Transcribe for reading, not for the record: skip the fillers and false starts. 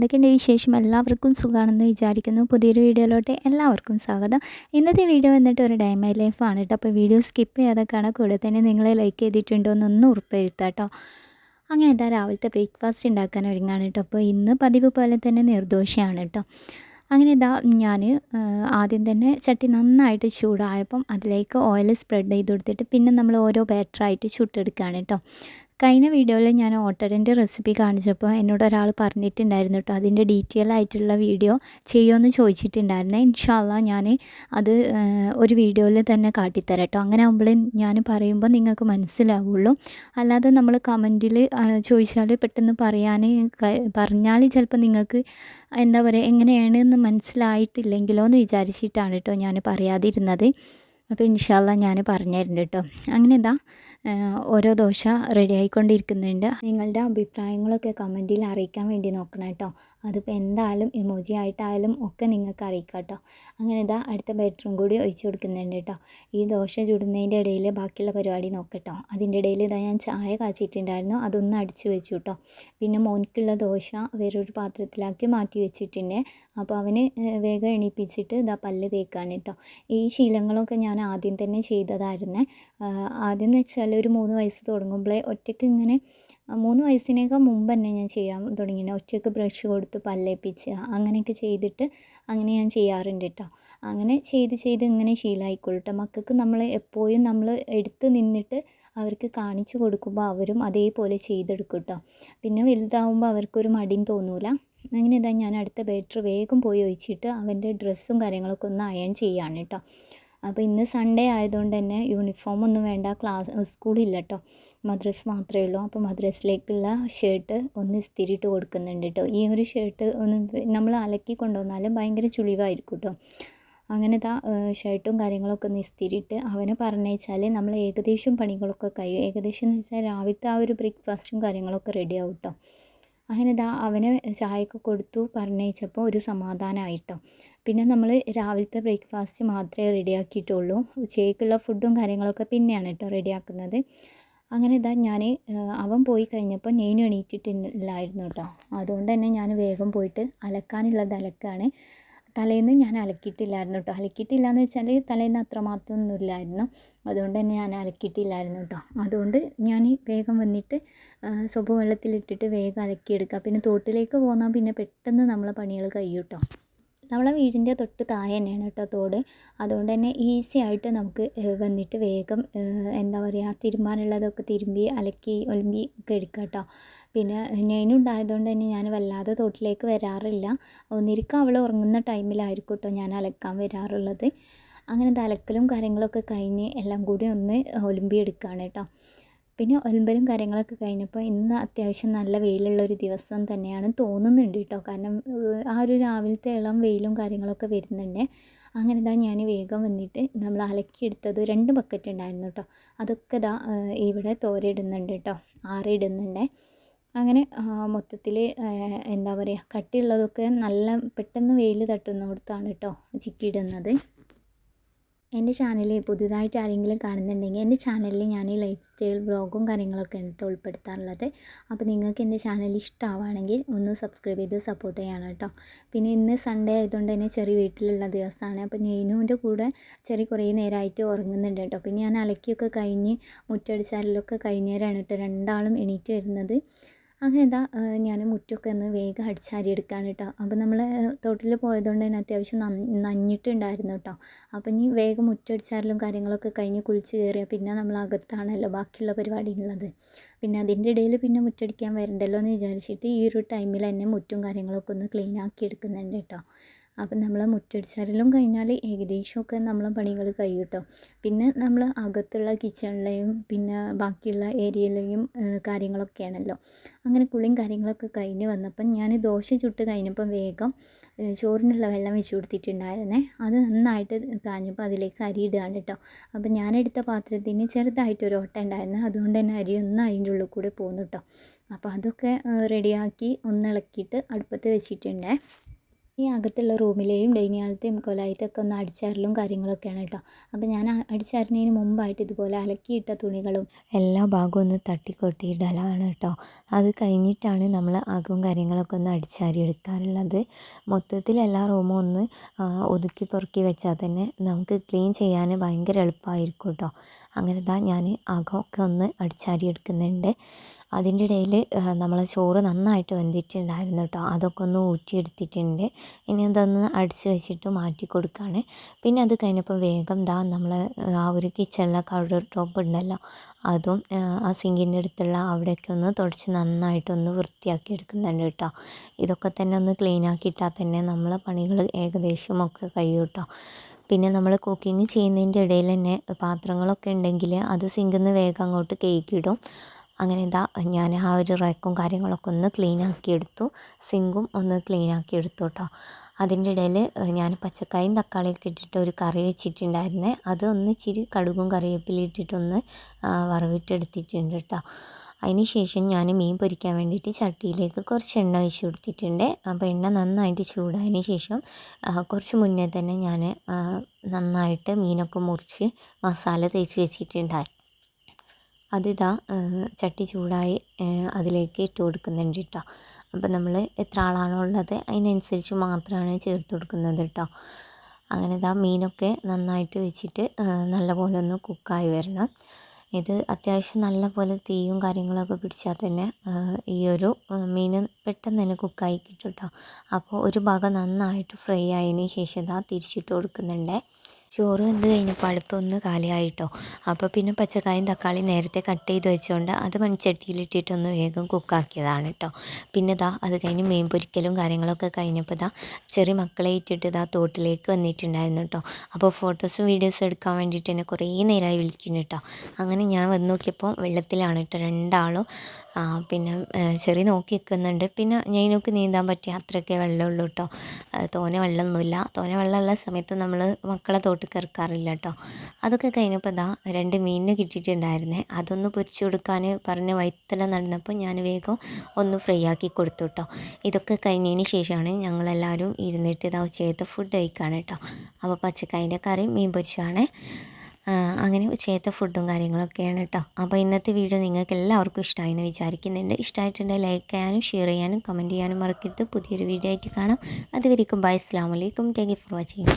എന്തൊക്കെയുണ്ട് വിശേഷം? എല്ലാവർക്കും സുഖമാണെന്ന് വിചാരിക്കുന്നു. പുതിയൊരു വീഡിയോയിലോട്ട് എല്ലാവർക്കും സ്വാഗതം. ഇന്നത്തെ വീഡിയോ വന്നിട്ട് ഒരു ഡേ മൈ ലൈഫാണ് കേട്ടോ. അപ്പോൾ വീഡിയോ സ്കിപ്പ് ചെയ്യാതെ കാണാൻ, കൂടെ തന്നെ നിങ്ങളെ ലൈക്ക് ചെയ്തിട്ടുണ്ടോ എന്നൊന്ന് ഉറപ്പുവരുത്താം കേട്ടോ. അങ്ങനെ എന്താ രാവിലത്തെ ബ്രേക്ക്ഫാസ്റ്റ് ഉണ്ടാക്കാൻ ഒരുങ്ങാണ് കേട്ടോ. അപ്പോൾ ഇന്ന് പതിവ് പോലെ തന്നെ നിർദോഷമാണ് കേട്ടോ. അങ്ങനെ ഇതാ ഞാൻ ആദ്യം തന്നെ ചട്ടി നന്നായിട്ട് ചൂടായപ്പം അതിലേക്ക് ഓയിൽ സ്പ്രെഡ് ചെയ്ത് കൊടുത്തിട്ട് പിന്നെ നമ്മൾ ഓരോ ബാറ്ററായിട്ട് ചുട്ടെടുക്കുകയാണ് കേട്ടോ. കഴിഞ്ഞ വീഡിയോയിൽ ഞാൻ ഓട്ടടൻ്റെ റെസിപ്പി കാണിച്ചപ്പോൾ എന്നോട് ഒരാൾ പറഞ്ഞിട്ടുണ്ടായിരുന്നു കേട്ടോ, അതിൻ്റെ ഡീറ്റെയിൽ ആയിട്ടുള്ള വീഡിയോ ചെയ്യുമെന്ന് ചോദിച്ചിട്ടുണ്ടായിരുന്നേ. ഇൻഷാ അള്ളാ ഞാൻ അത് ഒരു വീഡിയോയിൽ തന്നെ കാട്ടിത്തരാം കേട്ടോ. അങ്ങനെ ആകുമ്പോഴേ ഞാൻ പറയുമ്പോൾ നിങ്ങൾക്ക് മനസ്സിലാവുള്ളൂ. അല്ലാതെ നമ്മൾ കമൻറ്റിൽ ചോദിച്ചാൽ പെട്ടെന്ന് പറഞ്ഞാൽ ചിലപ്പോൾ നിങ്ങൾക്ക് എന്താ പറയുക, എങ്ങനെയാണെന്ന് മനസ്സിലായിട്ടില്ലെങ്കിലോ എന്ന് വിചാരിച്ചിട്ടാണ് കേട്ടോ ഞാൻ പറയാതിരുന്നത്. അപ്പോൾ ഇൻഷാ അള്ളാ ഞാൻ പറഞ്ഞു തരുന്നുണ്ട് കേട്ടോ. അങ്ങനെ ഇതാ ഓരോ ദോശ റെഡി ആയിക്കൊണ്ടിരിക്കുന്നുണ്ട്. നിങ്ങളുടെ അഭിപ്രായങ്ങളൊക്കെ കമൻറ്റിൽ അറിയിക്കാൻ വേണ്ടി നോക്കണം കേട്ടോ. അതിപ്പോൾ എന്തായാലും ഇമോജി ആയിട്ടായാലും ഒക്കെ നിങ്ങൾക്ക് അറിയിക്കാം കേട്ടോ. അങ്ങനെ ഇതാ അടുത്ത ബാറ്ററും കൂടി ഒഴിച്ച് കൊടുക്കുന്നുണ്ട് കേട്ടോ. ഈ ദോശ ചുടുന്നതിൻ്റെ ഇടയിൽ ബാക്കിയുള്ള പരിപാടി നോക്കട്ടോ. അതിൻ്റെ ഇടയിൽ ഇതാ ഞാൻ ചായ കാച്ചിട്ടുണ്ടായിരുന്നു, അതൊന്ന് അടിച്ചു വെച്ചു കേട്ടോ. പിന്നെ മോനിക്കുള്ള ദോശ വേറൊരു പാത്രത്തിലാക്കി മാറ്റി വെച്ചിട്ടുണ്ട്. അപ്പോൾ അവന് വേഗം എണീപ്പിച്ചിട്ട് ഇതാ പല്ല് തേക്കാണ് കേട്ടോ. ഈ ശീലങ്ങളൊക്കെ ഞാൻ ആദ്യം തന്നെ ചെയ്തതായിരുന്നേ. ആദ്യം എന്ന് വെച്ചാൽ ഒരു 3 വയസ്സ് തുടങ്ങുമ്പോഴേ ഒറ്റയ്ക്ക് ഇങ്ങനെ 3 വയസ്സിനേക്കാൾ മുമ്പ് തന്നെ ഞാൻ ചെയ്യാൻ തുടങ്ങിയത്. ഒറ്റയ്ക്ക് ബ്രഷ് കൊടുത്ത് പല്ലേപ്പിച്ച് അങ്ങനെയൊക്കെ ചെയ്തിട്ട് അങ്ങനെ ഞാൻ ചെയ്യാറുണ്ട് കേട്ടോ. അങ്ങനെ ചെയ്ത് ഇങ്ങനെ ശീലമായിക്കോളും കേട്ടോ. മക്കൾക്ക് നമ്മൾ എപ്പോഴും നമ്മൾ എടുത്ത് നിന്നിട്ട് അവർക്ക് കാണിച്ചു കൊടുക്കുമ്പോൾ അവരും അതേപോലെ ചെയ്തെടുക്കും കേട്ടോ. പിന്നെ വലുതാവുമ്പോൾ അവർക്കൊരു മടിയും തോന്നൂല. അങ്ങനെ ഇതാ ഞാൻ അടുത്ത ബാറ്റർ വേഗം പോയി ഒഴിച്ചിട്ട് അവൻ്റെ ഡ്രസ്സും കാര്യങ്ങളൊക്കെ ഒന്ന് അയൺ ചെയ്യാണ് കേട്ടോ. അപ്പോൾ ഇന്ന് സൺഡേ ആയതുകൊണ്ട് തന്നെ യൂണിഫോം ഒന്നും വേണ്ട, സ്കൂളില്ല കേട്ടോ, മദ്രസ് മാത്രമേ ഉള്ളൂ. അപ്പോൾ മദ്രസിലേക്കുള്ള ഷർട്ട് ഒന്ന് ഇസ്തിരിയിട്ട് കൊടുക്കുന്നുണ്ട് കേട്ടോ. ഈ ഒരു ഷർട്ട് ഒന്ന് നമ്മൾ അലക്കി കൊണ്ടുവന്നാലും ഭയങ്കര ചുളിവായിരിക്കും കേട്ടോ. അങ്ങനെ ഷർട്ടും കാര്യങ്ങളൊക്കെ ഒന്ന് ഇസ്തിരിയിട്ട് അവനെ പറഞ്ഞയച്ചാൽ നമ്മൾ ഏകദേശം പണികളൊക്കെ കഴിയും. ഏകദേശം എന്ന് വെച്ചാൽ രാവിലത്തെ ആ ഒരു ബ്രേക്ക്ഫാസ്റ്റും കാര്യങ്ങളൊക്കെ റെഡി ആവും കേട്ടോ. അങ്ങനെ അവന് ചായയൊക്കെ കൊടുത്തു പറഞ്ഞയച്ചപ്പോൾ ഒരു സമാധാനമായിട്ടോ. പിന്നെ നമ്മൾ രാവിലത്തെ ബ്രേക്ക്ഫാസ്റ്റ് മാത്രമേ റെഡിയാക്കിയിട്ടുള്ളൂ. ഉച്ചയ്ക്കുള്ള ഫുഡും കാര്യങ്ങളൊക്കെ പിന്നെയാണ് കേട്ടോ റെഡിയാക്കുന്നത്. അങ്ങനെ ഞാൻ അവൻ പോയി കഴിഞ്ഞപ്പോൾ ഞാൻ എണീറ്റിട്ടില്ലായിരുന്നു കേട്ടോ. അതുകൊണ്ട് തന്നെ ഞാൻ വേഗം പോയിട്ട് അലക്കാനുള്ളത് അലക്കാണ്. തലേന്ന് ഞാൻ അലക്കിയിട്ടില്ലായിരുന്നു കേട്ടോ. അലക്കിയിട്ടില്ല എന്ന് വെച്ചാൽ തലേന്ന് അത്രമാത്രം ഒന്നുമില്ലായിരുന്നു, അതുകൊണ്ട് തന്നെ ഞാൻ അലക്കിയിട്ടില്ലായിരുന്നു കേട്ടോ. അതുകൊണ്ട് ഞാൻ വേഗം വന്നിട്ട് സോപ്പ് വെള്ളത്തിലിട്ടിട്ട് വേഗം അലക്കിയെടുക്കുക. പിന്നെ തോട്ടിലേക്ക് പോന്നാൽ പിന്നെ പെട്ടെന്ന് നമ്മളെ പണികൾ കഴിയും കേട്ടോ. നമ്മളെ വീടിൻ്റെ തൊട്ട് താഴെ തന്നെയാണ് കേട്ടോ തോട്. അതുകൊണ്ട് തന്നെ ഈസി ആയിട്ട് നമുക്ക് വന്നിട്ട് വേഗം എന്താ പറയുക, തിരുമ്പാനുള്ളതൊക്കെ തിരുമ്പി അലക്കി ഒലുമ്പി ഒക്കെ എടുക്കാം കേട്ടോ. പിന്നെ ഞാനുണ്ടായതുകൊണ്ട് തന്നെ ഞാൻ വല്ലാതെ തോട്ടിലേക്ക് വരാറില്ല. ഒന്നിരിക്കും അവൾ ഉറങ്ങുന്ന ടൈമിലായിരിക്കും കേട്ടോ ഞാൻ അലക്കാൻ വരാറുള്ളത്. അങ്ങനെ അലക്കലും കാര്യങ്ങളൊക്കെ കഴിഞ്ഞ് എല്ലാം കൂടി ഒന്ന് ഒലുമ്പി എടുക്കുകയാണ് കേട്ടോ. പിന്നെ ഒലമ്പലും കാര്യങ്ങളൊക്കെ കഴിഞ്ഞപ്പോൾ ഇന്ന് അത്യാവശ്യം നല്ല വെയിലുള്ളൊരു ദിവസം തന്നെയാണ് തോന്നുന്നുണ്ട് കേട്ടോ. കാരണം ആ ഒരു രാവിലത്തെ ഇളം വെയിലും കാര്യങ്ങളൊക്കെ വരുന്നുണ്ട്. അങ്ങനെ ഞാൻ വേഗം വന്നിട്ട് നമ്മൾ അലക്കിയെടുത്തത് 2 ബക്കറ്റ് ഉണ്ടായിരുന്നു കേട്ടോ. അതൊക്കെ ഇവിടെ തോരയിടുന്നുണ്ട് കേട്ടോ, ആറിയിടുന്നുണ്ട്. അങ്ങനെ മൊത്തത്തിൽ എന്താ പറയുക, കട്ടിയുള്ളതൊക്കെ നല്ല പെട്ടെന്ന് വെയിൽ തട്ടുന്നിടത്താണ് കേട്ടോ ചിക്കിയിടുന്നത്. എൻ്റെ ചാനൽ പുതുതായിട്ട് ആരെങ്കിലും കാണുന്നുണ്ടെങ്കിൽ എൻ്റെ ചാനലിൽ ഞാൻ ലൈഫ് സ്റ്റൈൽ വ്ളോഗും കാര്യങ്ങളൊക്കെ ഉണ്ട് ഉൾപ്പെടുത്താറുള്ളത്. അപ്പോൾ നിങ്ങൾക്ക് എൻ്റെ ചാനൽ ഇഷ്ടമാവുകയാണെങ്കിൽ ഒന്ന് സബ്സ്ക്രൈബ് ചെയ്ത് സപ്പോർട്ട് ചെയ്യണം കേട്ടോ. പിന്നെ ഇന്ന് സൺഡേ ആയതുകൊണ്ട് തന്നെ ചെറിയ വീട്ടിലുള്ള ദിവസമാണ്. അപ്പോൾ നെയ്നുവിൻ്റെ കൂടെ കുറേ നേരമായിട്ട് ഉറങ്ങുന്നുണ്ട് കേട്ടോ. പിന്നെ ഞാൻ അലക്കിയൊക്കെ കഴിഞ്ഞ് മുറ്റടിച്ചാലൊക്കെ കഴിഞ്ഞേരാണ് കേട്ടോ രണ്ടാളും എണീറ്റ് വരുന്നത്. അങ്ങനെ ഞാൻ മുറ്റമൊക്കെ ഒന്ന് വേഗം അടിച്ചാരി എടുക്കുകയാണ് കേട്ടോ. അപ്പോൾ നമ്മൾ തോട്ടിൽ പോയതുകൊണ്ട് തന്നെ അത്യാവശ്യം നനഞ്ഞിട്ടുണ്ടായിരുന്നു കേട്ടോ. അപ്പോൾ ഇനി വേഗം മുറ്റടിച്ചാരലും കാര്യങ്ങളൊക്കെ കഴിഞ്ഞ് കുളിച്ച് കയറിയാൽ പിന്നെ നമ്മൾ അകത്താണല്ലോ ബാക്കിയുള്ള പരിപാടി ഉള്ളത്. പിന്നെ അതിൻ്റെ ഇടയിൽ പിന്നെ മുറ്റടിക്കാൻ വരണ്ടല്ലോ എന്ന് വിചാരിച്ചിട്ട് ഈ ഒരു ടൈമിൽ തന്നെ മുറ്റും കാര്യങ്ങളൊക്കെ ഒന്ന് ക്ലീൻ ആക്കി എടുക്കുന്നുണ്ട് കേട്ടോ. അപ്പം നമ്മൾ മുറ്റടിച്ചാരലും കഴിഞ്ഞാൽ ഏകദേശമൊക്കെ നമ്മളെ പണികൾ കഴിയും കേട്ടോ. പിന്നെ നമ്മൾ അകത്തുള്ള കിച്ചണിലെയും പിന്നെ ബാക്കിയുള്ള ഏരിയയിലെയും കാര്യങ്ങളൊക്കെയാണല്ലോ. അങ്ങനെ കുളിയും കാര്യങ്ങളൊക്കെ കഴിഞ്ഞ് വന്നപ്പം ഞാൻ ദോശ ചുട്ട് കഴിഞ്ഞപ്പം വേഗം ചോറിനുള്ള വെള്ളം വെച്ച് കൊടുത്തിട്ടുണ്ടായിരുന്നേ. അത് നന്നായിട്ട് കാഞ്ഞപ്പോൾ അതിലേക്ക് അരി ഇടുകയാണ് കേട്ടോ. അപ്പം ഞാനെടുത്ത പാത്രത്തിന് ചെറുതായിട്ടൊരു ഓട്ട ഉണ്ടായിരുന്നു, അതുകൊണ്ട് തന്നെ അരി ഒന്ന് അതിൻ്റെ ഉള്ളിൽ കൂടെ പോകുന്നു കേട്ടോ. അപ്പോൾ അതൊക്കെ റെഡിയാക്കി ഒന്ന് ഇളക്കിയിട്ട് അടുപ്പത്ത് വെച്ചിട്ടുണ്ട്. ഈ അകത്തുള്ള റൂമിലെയും ഡൈനിങ് ഹാളത്തെയും കൊലായത്തൊക്കെ ഒന്ന് അടിച്ചാരലും കാര്യങ്ങളൊക്കെയാണ് കേട്ടോ. അപ്പോൾ ഞാൻ അടിച്ചാരുന്നതിന് മുമ്പായിട്ട് ഇതുപോലെ അലക്കിയിട്ട തുണികളും എല്ലാ ഭാഗവും ഒന്ന് തട്ടിക്കൊട്ടിയിടലാണ് കേട്ടോ. അത് കഴിഞ്ഞിട്ടാണ് നമ്മൾ അകവും കാര്യങ്ങളൊക്കെ ഒന്ന് അടിച്ചാരി എടുക്കാറുള്ളത്. മൊത്തത്തിൽ എല്ലാ റൂമും ഒന്ന് ഒതുക്കി പെറുക്കി വെച്ചാൽ തന്നെ നമുക്ക് ക്ലീൻ ചെയ്യാൻ ഭയങ്കര എളുപ്പമായിരിക്കും കേട്ടോ. അങ്ങനെ ഞാൻ അകമൊക്കെ ഒന്ന് അടിച്ചാരി എടുക്കുന്നുണ്ട്. അതിൻ്റെ ഇടയിൽ നമ്മളെ ചോറ് നന്നായിട്ട് വെന്തിട്ടുണ്ടായിരുന്നു കേട്ടോ. അതൊക്കെ ഒന്ന് ഊറ്റിയെടുത്തിട്ടുണ്ട്. ഇനി അതൊന്ന് അടിച്ച് വെച്ചിട്ട് മാറ്റി കൊടുക്കുകയാണ്. പിന്നെ അത് കഴിഞ്ഞപ്പോൾ വേഗം നമ്മൾ ആ ഒരു കിച്ചണിലെ കൗണ്ടർ ടോപ്പ് ഉണ്ടല്ലോ, അതും ആ സിങ്കിൻ്റെ അടുത്തുള്ള അവിടെയൊക്കെ ഒന്ന് തുടച്ച് നന്നായിട്ടൊന്ന് വൃത്തിയാക്കി എടുക്കുന്നുണ്ട് കേട്ടോ. ഇതൊക്കെ തന്നെ ഒന്ന് ക്ലീൻ ആക്കിയിട്ടാൽ തന്നെ നമ്മളെ പണികൾ ഏകദേശം ഒക്കെ കഴിയും കേട്ടോ. പിന്നെ നമ്മൾ കുക്കിംഗ് ചെയ്യുന്നതിൻ്റെ ഇടയിൽ തന്നെ പാത്രങ്ങളൊക്കെ ഉണ്ടെങ്കിൽ അത് സിങ്കിൽ നിന്ന് വേഗം അങ്ങോട്ട് കഴുകിയിടും. അങ്ങനെ ഞാൻ ആ ഒരു റാക്കും കാര്യങ്ങളൊക്കെ ഒന്ന് ക്ലീൻ ആക്കി എടുത്തു. സിങ്കും ഒന്ന് ക്ലീൻ ആക്കി എടുത്തു കേട്ടോ. അതിൻ്റെ ഇടയിൽ ഞാൻ പച്ചക്കായും തക്കാളിയൊക്കെ ഇട്ടിട്ട് ഒരു കറി വെച്ചിട്ടുണ്ടായിരുന്നേ. അത് ഒന്ന് ഇച്ചിരി കടുകും കറിവേപ്പിലയും ഇട്ടിട്ടൊന്ന് വറവിട്ടെടുത്തിട്ടുണ്ട് കേട്ടോ. അതിന് ശേഷം ഞാൻ മീൻ പൊരിക്കാൻ വേണ്ടിയിട്ട് ചട്ടിയിലേക്ക് കുറച്ച് എണ്ണ ഒഴിച്ച് കൊടുത്തിട്ടുണ്ട്. അപ്പോൾ എണ്ണ നന്നായിട്ട് ചൂടായതിന് ശേഷം കുറച്ച് മുന്നേ തന്നെ ഞാൻ നന്നായിട്ട് മീനൊക്കെ മുറിച്ച് മസാല തേച്ച് വെച്ചിട്ടുണ്ടായി. അതിതാ ചട്ടി ചൂടായി അതിലേക്ക് ഇട്ട് കൊടുക്കുന്നുണ്ട് കേട്ടോ. അപ്പോൾ നമ്മൾ എത്ര ആളാണോ ഉള്ളത് അതിനനുസരിച്ച് മാത്രമാണ് ചേർത്ത് കൊടുക്കുന്നത് കേട്ടോ. അങ്ങനെ മീനൊക്കെ നന്നായിട്ട് വെച്ചിട്ട് നല്ലപോലെ ഒന്ന് കുക്കായി വരണം. ഇത് അത്യാവശ്യം നല്ലപോലെ തീയും കാര്യങ്ങളൊക്കെ പിടിച്ചാൽ തന്നെ ഈ ഒരു മീൻ പെട്ടെന്ന് തന്നെ കുക്കായി കിട്ടും കേട്ടോ. അപ്പോൾ ഒരു ഭാഗം നന്നായിട്ട് ഫ്രൈ ആയതിന് ശേഷം തിരിച്ചിട്ട് കൊടുക്കുന്നുണ്ട്. ചോറ് വെന്ത് കഴിഞ്ഞപ്പോൾ അടുപ്പൊന്ന് കാലിയായിട്ടോ. അപ്പോൾ പിന്നെ പച്ചക്കായും തക്കാളിയും നേരത്തെ കട്ട് ചെയ്ത് വെച്ചുകൊണ്ട് അത് മൺചട്ടിയിലിട്ടിട്ടൊന്ന് വേഗം കുക്കാക്കിയതാണ് കേട്ടോ. പിന്നെ അത് കഴിഞ്ഞ് മീൻ പൊരിക്കലും കാര്യങ്ങളൊക്കെ കഴിഞ്ഞപ്പോൾ ചെറിയ മക്കളെ ഇട്ടിട്ട് തോട്ടിലേക്ക് വന്നിട്ടുണ്ടായിരുന്നു കേട്ടോ. അപ്പോൾ ഫോട്ടോസും വീഡിയോസും എടുക്കാൻ വേണ്ടിയിട്ട് എന്നെ കുറേ നേരമായി വിളിക്കുന്നു കേട്ടോ. അങ്ങനെ ഞാൻ വന്ന് നോക്കിയപ്പോൾ വെള്ളത്തിലാണ് കേട്ടോ രണ്ടാളും. പിന്നെ ചെറിയ നോക്കി നിൽക്കുന്നുണ്ട്. പിന്നെ ഞങ്ങൾക്ക് നീന്താൻ പറ്റിയ അത്രയൊക്കെ വെള്ളമുള്ളൂ കേട്ടോ. തോനെ വെള്ളമൊന്നുമില്ല. തോനെ വെള്ളമുള്ള സമയത്ത് നമ്മൾ മക്കളെ തോട്ടിൽ ഇറക്കാറില്ല കേട്ടോ. അതൊക്കെ കഴിഞ്ഞപ്പോൾ 2 മീനിന് കിട്ടിയിട്ടുണ്ടായിരുന്നേ. അതൊന്ന് പൊരിച്ചു കൊടുക്കാൻ പറഞ്ഞ് വൈത്തല നടന്നപ്പോൾ ഞാൻ വേഗം ഒന്ന് ഫ്രൈ ആക്കി കൊടുത്തു കേട്ടോ. ഇതൊക്കെ കഴിഞ്ഞതിന് ശേഷമാണ് ഞങ്ങളെല്ലാവരും ഇരുന്നിട്ട് ഉച്ചയത്തെ ഫുഡ് കഴിക്കുകയാണ് കേട്ടോ. അപ്പോൾ പച്ചക്കായൻ്റെ കറി മീൻ പൊരിച്ചതാണ്. അങ്ങനെ ഉച്ചയത്തെ ഫുഡും കാര്യങ്ങളൊക്കെയാണ് കേട്ടോ. അപ്പോൾ ഇന്നത്തെ വീഡിയോ നിങ്ങൾക്ക് എല്ലാവർക്കും ഇഷ്ടമായി എന്ന് വിചാരിക്കുന്നുണ്ട്. ഇഷ്ടമായിട്ടുണ്ടെങ്കിൽ ലൈക്ക് ചെയ്യാനും ഷെയർ ചെയ്യാനും കമൻറ്റ് ചെയ്യാനും മറക്കരുത്. പുതിയൊരു വീഡിയോ ആയിട്ട് കാണാം. അതുവരേക്കും ബൈ. അസ്സലാമു അലൈക്കും. Thank you for watching.